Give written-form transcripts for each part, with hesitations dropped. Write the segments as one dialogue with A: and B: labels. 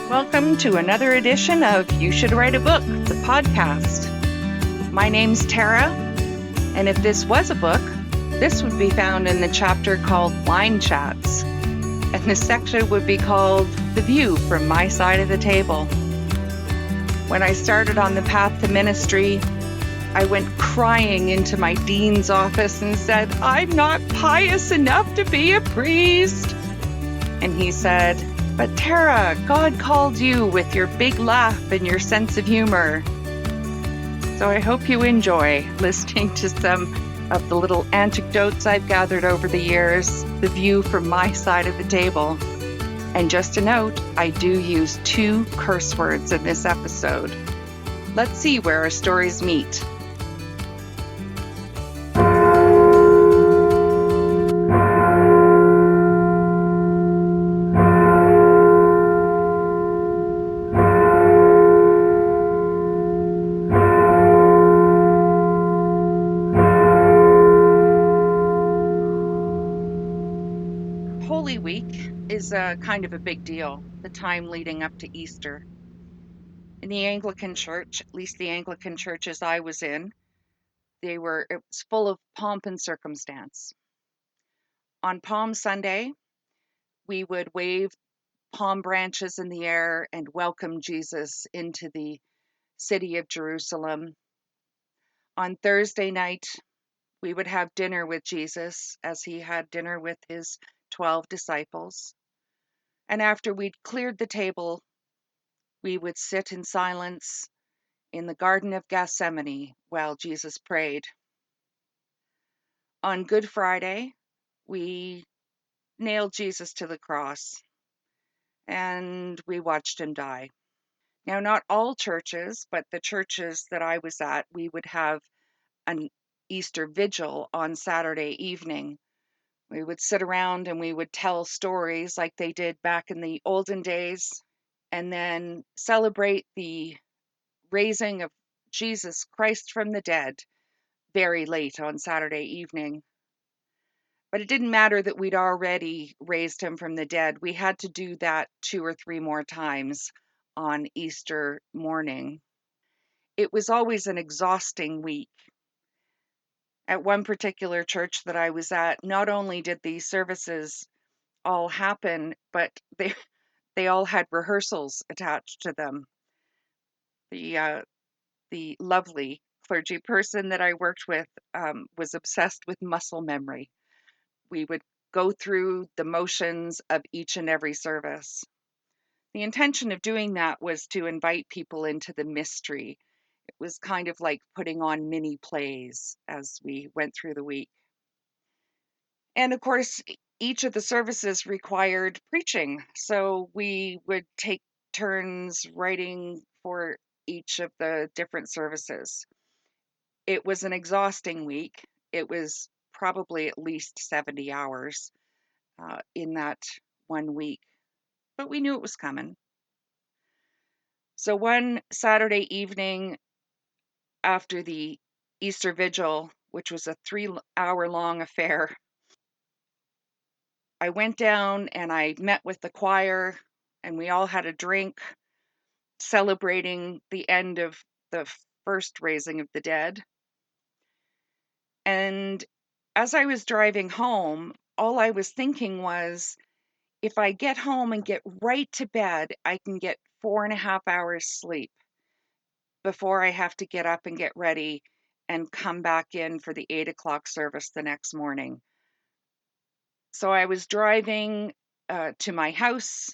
A: Welcome to another edition of You Should Write a Book, the podcast. My name's Tara, and if this was a book, this would be found in the chapter called Wine Chats, and the section would be called The View from My Side of the Table. When I started on the path to ministry, I went crying into my dean's office and said, "I'm not pious enough to be a priest." And he said, "But Tara, God called you with your big laugh and your sense of humor." So I hope you enjoy listening to some of the little anecdotes I've gathered over the years, the view from my side of the table. And just a note, I do use 2 curse words in this episode. Let's see where our stories meet. Holy Week is a kind of a big deal, the time leading up to Easter. In the Anglican Church, at least the Anglican churches I was in, it was full of pomp and circumstance. On Palm Sunday, we would wave palm branches in the air and welcome Jesus into the city of Jerusalem. On Thursday night, we would have dinner with Jesus as he had dinner with his 12 disciples. And after we'd cleared the table, we would sit in silence in the Garden of Gethsemane while Jesus prayed. On Good Friday, we nailed Jesus to the cross and we watched him die. Now, not all churches, but the churches that I was at, we would have an Easter vigil on Saturday evening. We would sit around and we would tell stories like they did back in the olden days, and then celebrate the raising of Jesus Christ from the dead very late on Saturday evening. But it didn't matter that we'd already raised him from the dead. We had to do that 2 or 3 more times on Easter morning. It was always an exhausting week. At one particular church that I was at, not only did these services all happen, but they all had rehearsals attached to them. The lovely clergy person that I worked with was obsessed with muscle memory. We would go through the motions of each and every service. The intention of doing that was to invite people into the mystery. It was kind of like putting on mini plays as we went through the week. And of course, each of the services required preaching. So we would take turns writing for each of the different services. It was an exhausting week. It was probably at least 70 hours in that one week, but we knew it was coming. So one Saturday evening after the Easter Vigil, which was a 3-hour-long affair, I went down and I met with the choir, and we all had a drink celebrating the end of the first raising of the dead. And as I was driving home, all I was thinking was, if I get home and get right to bed, I can get 4.5 hours sleep before I have to get up and get ready and come back in for the 8 o'clock service the next morning. So I was driving to my house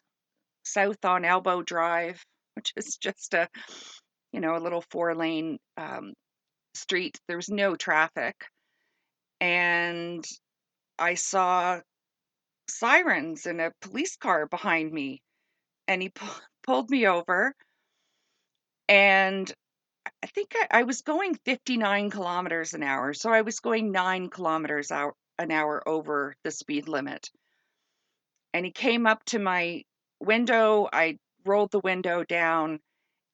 A: south on Elbow Drive, which is just a little 4-lane street. There was no traffic. And I saw sirens and a police car behind me. And he pulled me over. And I think I was going 59 kilometers an hour. So I was going 9 kilometers an hour over the speed limit. And he came up to my window. I rolled the window down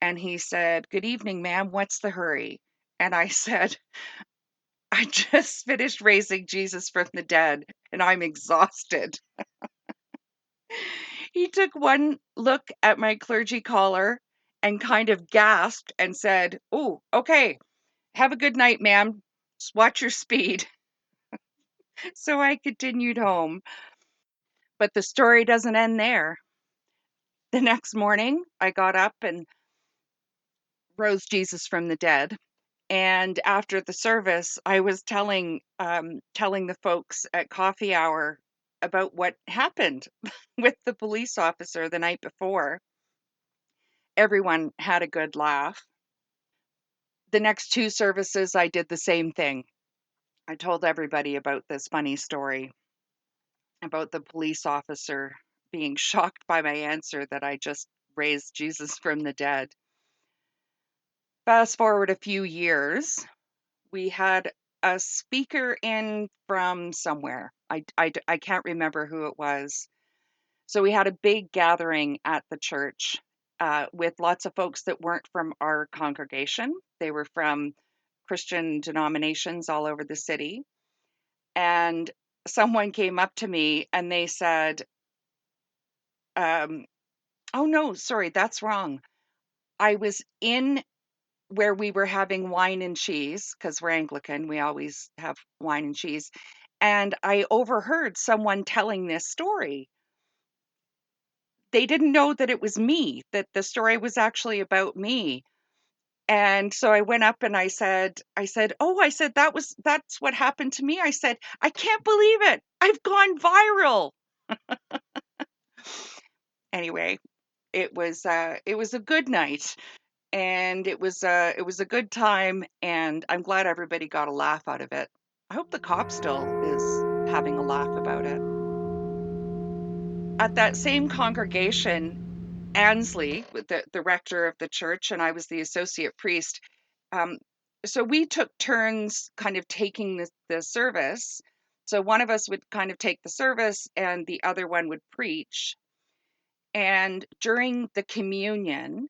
A: and he said, "Good evening, ma'am. What's the hurry?" And I said, "I just finished raising Jesus from the dead and I'm exhausted." He took one look at my clergy collar and kind of gasped and said, "Oh, okay. Have a good night, ma'am. Just watch your speed." So I continued home. But the story doesn't end there. The next morning, I got up and rose Jesus from the dead. And after the service, I was telling the folks at coffee hour about what happened with the police officer the night before. Everyone had a good laugh. The next two services, I did the same thing. I told everybody about this funny story about the police officer being shocked by my answer that I just raised Jesus from the dead. Fast forward a few years, we had a speaker in from somewhere. I can't remember who it was. So we had a big gathering at the church with lots of folks that weren't from our congregation. They were from Christian denominations all over the city. And someone came up to me and they said, oh no, sorry, that's wrong. I was in where we were having wine and cheese, because we're Anglican, we always have wine and cheese. And I overheard someone telling this story. They didn't know that it was me, that the story was actually about me. And so I went up and "Oh," I said, that's what happened to me. I said, "I can't believe it. I've gone viral." Anyway, it was a good night. And it was a good time, and I'm glad everybody got a laugh out of it. I hope the cop still is having a laugh about it. At that same congregation, Ansley, with the rector of the church, and I was the associate priest. Um, so we took turns kind of taking the service. So one of us would kind of take the service, and the other one would preach. And during the communion,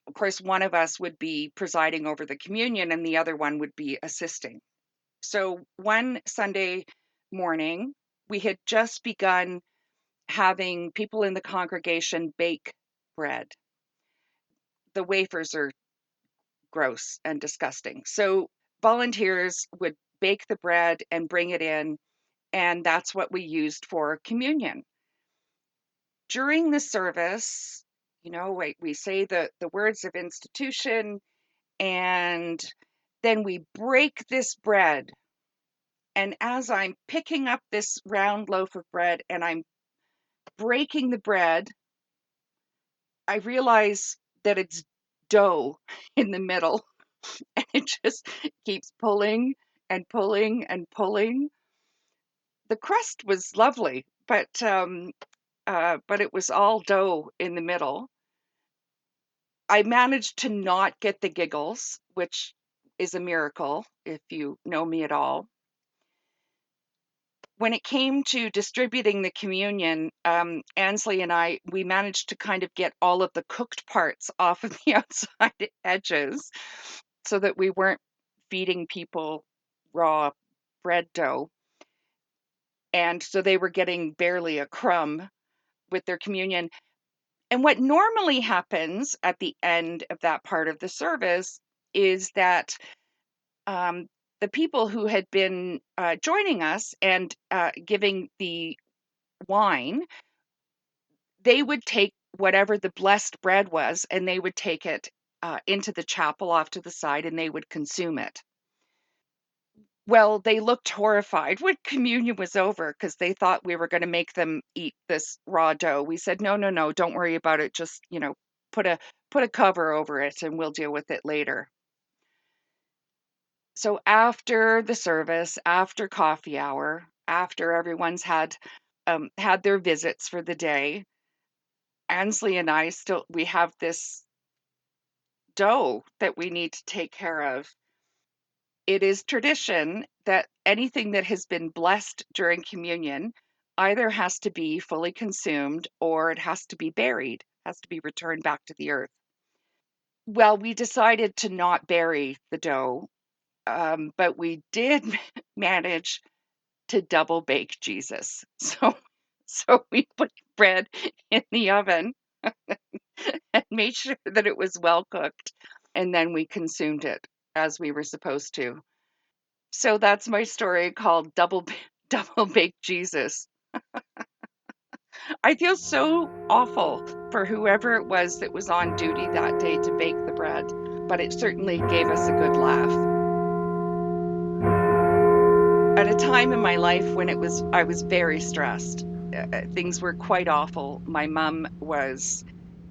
A: of course, one of us would be presiding over the communion and the other one would be assisting. So one Sunday morning, we had just begun having people in the congregation bake bread. The wafers are gross and disgusting. So volunteers would bake the bread and bring it in, and that's what we used for communion. During the service, we say the words of institution, and then we break this bread. And as I'm picking up this round loaf of bread and I'm breaking the bread, I realize that it's dough in the middle and it just keeps pulling and pulling and pulling. The crust was lovely, but it was all dough in the middle. I managed to not get the giggles, which is a miracle if you know me at all. When it came to distributing the communion, Ansley and we managed to kind of get all of the cooked parts off of the outside edges so that we weren't feeding people raw bread dough. And so they were getting barely a crumb with their communion. And what normally happens at the end of that part of the service is that um, the people who had been joining us and giving the wine, they would take whatever the blessed bread was and they would take it into the chapel off to the side and they would consume it. Well, they looked horrified when communion was over because they thought we were going to make them eat this raw dough. We said, no, no, no, don't worry about it. Just, put a put a cover over it and we'll deal with it later. So after the service, after coffee hour, after everyone's had their visits for the day, Ansley and I we have this dough that we need to take care of. It is tradition that anything that has been blessed during communion either has to be fully consumed or it has to be buried, has to be returned back to the earth. Well, we decided to not bury the dough, but we did manage to double bake Jesus. So we bread in the oven and made sure that it was well cooked. And then we consumed it as we were supposed to. So that's my story called Double Baked Jesus. I feel so awful for whoever it was that was on duty that day to bake the bread, but it certainly gave us a good laugh. At a time in my life when I was very stressed, things were quite awful. My mom was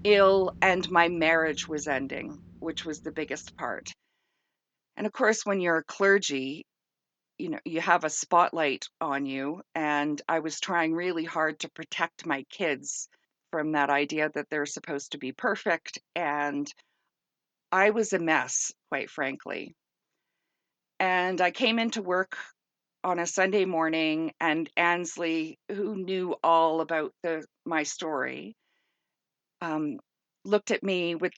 A: ill and my marriage was ending, which was the biggest part. And of course, when you're a clergy, you know, you have a spotlight on you, and I was trying really hard to protect my kids from that idea that they're supposed to be perfect, and I was a mess, quite frankly. And I came into work on a Sunday morning, and Ansley, who knew all about my story, um, looked at me with,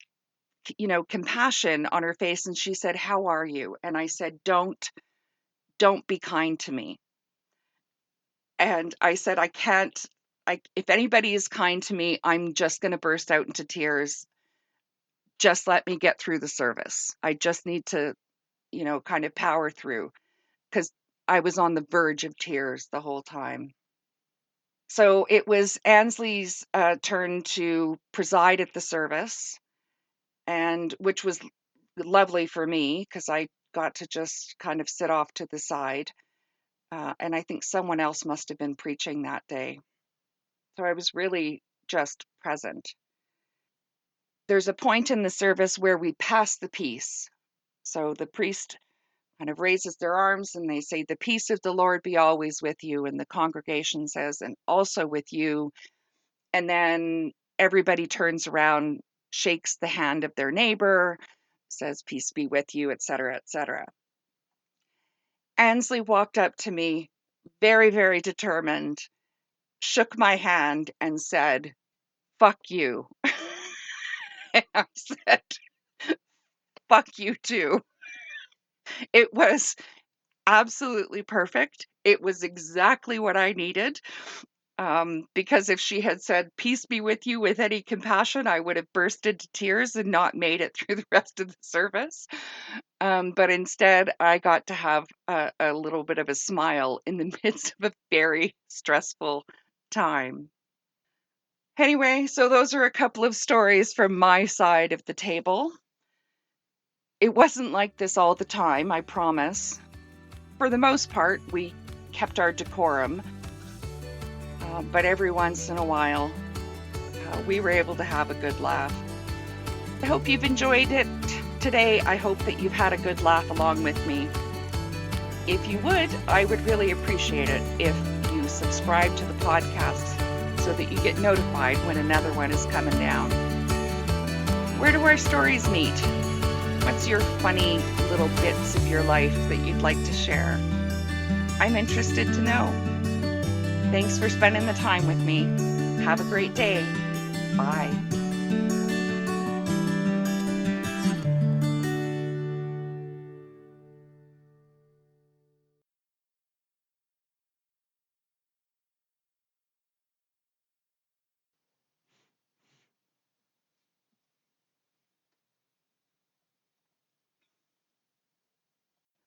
A: you know, compassion on her face, and she said, "How are you?" And I said, Don't be kind to me." And I said, "I can't. If anybody is kind to me, I'm just going to burst out into tears. Just let me get through the service. I just need to, you know, kind of power through," because I was on the verge of tears the whole time. So it was Ansley's turn to preside at the service, and which was lovely for me because I got to just kind of sit off to the side. And I think someone else must have been preaching that day. So I was really just present. There's a point in the service where we pass the peace. So the priest kind of raises their arms and they say, "The peace of the Lord be always with you." And the congregation says, "And also with you." And then everybody turns around, shakes the hand of their neighbor, says, "Peace be with you," et cetera, et cetera. Ansley walked up to me, very, very determined, shook my hand, and said, "Fuck you." And I said, "Fuck you too." It was absolutely perfect. It was exactly what I needed. Because if she had said, "Peace be with you," with any compassion, I would have burst into tears and not made it through the rest of the service. But instead, I got to have a little bit of a smile in the midst of a very stressful time. Anyway, so those are a couple of stories from my side of the table. It wasn't like this all the time, I promise. For the most part, we kept our decorum, but every once in a while, we were able to have a good laugh. I hope you've enjoyed it today. I hope that you've had a good laugh along with me. If you would, I would really appreciate it if you subscribe to the podcast so that you get notified when another one is coming down. Where do our stories meet? What's your funny little bits of your life that you'd like to share? I'm interested to know. Thanks for spending the time with me. Have a great day. Bye.